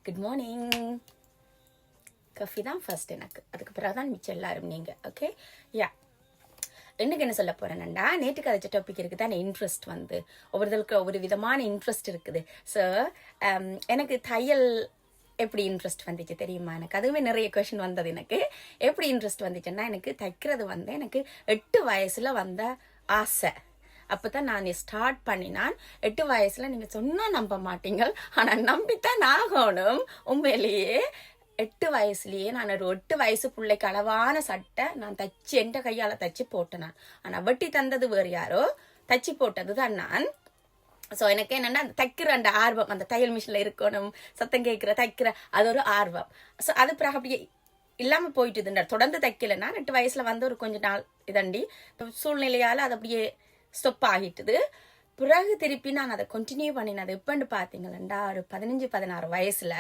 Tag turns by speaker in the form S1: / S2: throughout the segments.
S1: Good morning. Coffee தான் first எனக்கு, அதுக்கு பிறகு தான் மிச்சம் எல்லாரும் நீங்கள். ஓகே, யா. இன்னைக்கு என்ன சொல்ல போறேன்னா, நேற்று கதைச்ச டாபிக் இருக்குது தான் இன்ட்ரெஸ்ட் வந்து ஒவ்வொருத்தருக்கு ஒவ்வொரு விதமான இன்ட்ரெஸ்ட் இருக்குது. ஸோ எனக்கு தையல் எப்படி இன்ட்ரெஸ்ட் வந்துச்சு தெரியுமா? எனக்கு அதுவே நிறைய கொஷின் வந்தது. எனக்கு எப்படி இன்ட்ரெஸ்ட் வந்துச்சுன்னா, எனக்கு தைக்கிறது வந்து எனக்கு 8 வயசுல வந்த ஆசை. அப்பதான் நான் ஸ்டார்ட் பண்ணினான். 8 வயசுல நீங்க சொன்னா நம்ப மாட்டீங்க, ஆனா நம்பித்தான் ஆகணும். உண்மையிலேயே 8 வயசுலயே நான் ஒரு 8 வயசு பிள்ளைக்கு அளவான சட்டை நான் தச்சு எந்த கையால தச்சு போட்டேன். ஆனா வெட்டி தந்தது வேறு யாரோ, தச்சு போட்டது தான் நான். ஸோ எனக்கு என்னன்னா தைக்கிற அந்த ஆர்வம், அந்த தையல் மிஷின்ல இருக்கணும், சத்தம் கேட்கிற தைக்கிற அது ஒரு ஆர்வம். ஸோ அது பிறகு அப்படியே இல்லாம போயிட்டுதுன்ற தொடர்ந்து தைக்கலைன்னா 8 வயசுல வந்து ஒரு கொஞ்ச நாள் இதண்டி சூழ்நிலையால அது அப்படியே ஸ்டொப் ஆகிட்டுது. பிறகு திருப்பி நான் அதை கண்டினியூ பண்ணினேன். அது எப்பன்னு பார்த்தீங்களா, ஒரு 15-16 வயசுல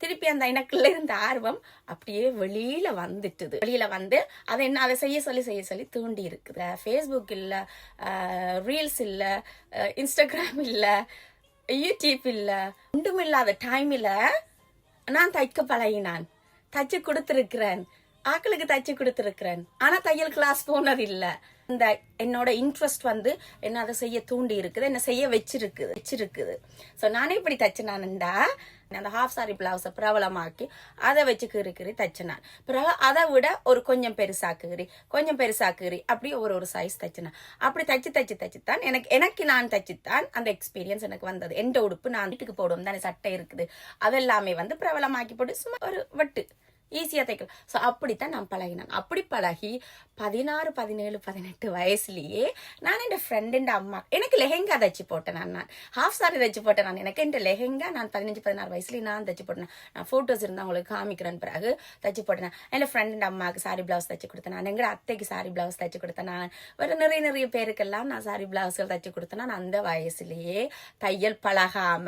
S1: திருப்பி அந்த எனக்குள்ள இருந்த ஆர்வம் அப்படியே வெளியில வந்துட்டுது. வெளியில வந்து அதை செய்ய சொல்லி தூண்டி இருக்குது. ஃபேஸ்புக் இல்ல, ரீல்ஸ் இல்ல, இன்ஸ்டாகிராம் இல்ல, யூடியூப் இல்ல, ஒன்றுமில்லாத டைம்ல நான் தைக்க பழகினான். தச்சு கொடுத்துருக்கிறேன், ஆக்களுக்கு தச்சு கொடுத்துருக்கிறேன். ஆனா தையல் கிளாஸ் போனது இல்லை. இந்த என்னோட இன்ட்ரெஸ்ட் வந்து என்ன அதை செய்ய தூண்டி இருக்குது, என்ன செய்ய வச்சிருக்குது. ஸோ நானே இப்படி தச்சினான்டா, அந்த ஹாஃப் சாரி பிளவுஸை பிரபலமாக்கி அதை வச்சு கீறி தச்சினான். பிறகு அதை விட ஒரு கொஞ்சம் பெருசாக்குறி அப்படியே ஒரு சைஸ் தச்சினான். அப்படி தச்சுத்தான் எனக்கு நான் தச்சுத்தான் அந்த எக்ஸ்பீரியன்ஸ் எனக்கு வந்தது. எந்த உடுப்பு நான் வீட்டுக்கு போடுவோம் தானே, சட்டை இருக்குது, அதெல்லாமே வந்து பிரபலமாக்கி போட்டு சும்மா ஒரு வட்டு ஈஸியா தைக்கலாம். ஸோ அப்படித்தான் நான் பழகினேன். அப்படி பழகி 16, 17, 18 வயசுலயே நான் என் ஃப்ரெண்டு அம்மா எனக்கு லெஹெங்கா தச்சு போட்டேன். நான் ஹாஃப் சாரி தச்சு போட்டேன். எனக்கு என் லெஹெங்கா நான் 15-16 வயசுலயே நான் தச்சு போட்டேன். நான் போட்டோஸ் இருந்தா உங்களுக்கு காமிக்கிறேன். பிறகு தச்சு போட்டேன். என் ஃப்ரெண்டு அம்மாவுக்கு சாரி பிளவுஸ் தச்சு கொடுத்தேன். நான் எங்க அத்தைக்கு சாரி பிளவுஸ் தச்சு கொடுத்தேன். நான் வேற நிறைய பேருக்கெல்லாம் நான் சாரி பிளவுஸ்கள் தச்சு கொடுத்தேன். நான் அந்த வயசுலயே தையல் பழகாம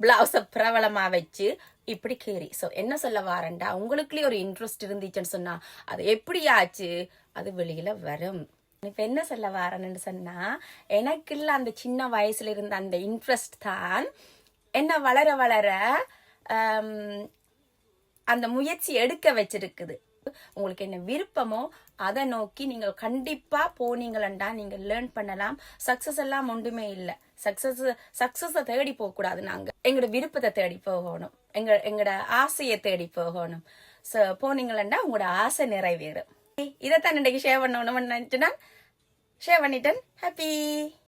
S1: பிளவுஸை பிரபலமா வச்சு இப்படி கேரி. ஸோ என்ன சொல்ல வாரண்டா, உங்களுக்குள்ளே ஒரு இன்ட்ரெஸ்ட் இருந்துச்சுன்னு சொன்னா அது எப்படியாச்சு அது வெளியில வரும். இப்ப என்ன சொல்ல வாரன்னு சொன்னா, எனக்கு இல்ல அந்த சின்ன வயசுல இருந்த அந்த இன்ட்ரெஸ்ட் தான் என்ன வளர அந்த முயற்சி எடுக்க வச்சிருக்குது. உங்களுக்கு என்ன விருப்பமோ அதை நோக்கி நீங்கள் கண்டிப்பா போனீங்களா நீங்க லேர்ன் பண்ணலாம். சக்சஸ் எல்லாம் ஒன்றுமே இல்லை. சக்சஸை தேடி போக கூடாது. நாங்க எங்களோட விருப்பத்தை தேடி போகணும், எங்களோட ஆசையை தேடி போகணும். ஸோ போனீங்களா உங்களோட ஆசை நிறைவேறும். இதைத்தான் இன்னைக்கு ஷேர் பண்ணணும்னு நினைச்சுன்னா ஷேர் பண்ணிட்டேன். ஹாப்பி.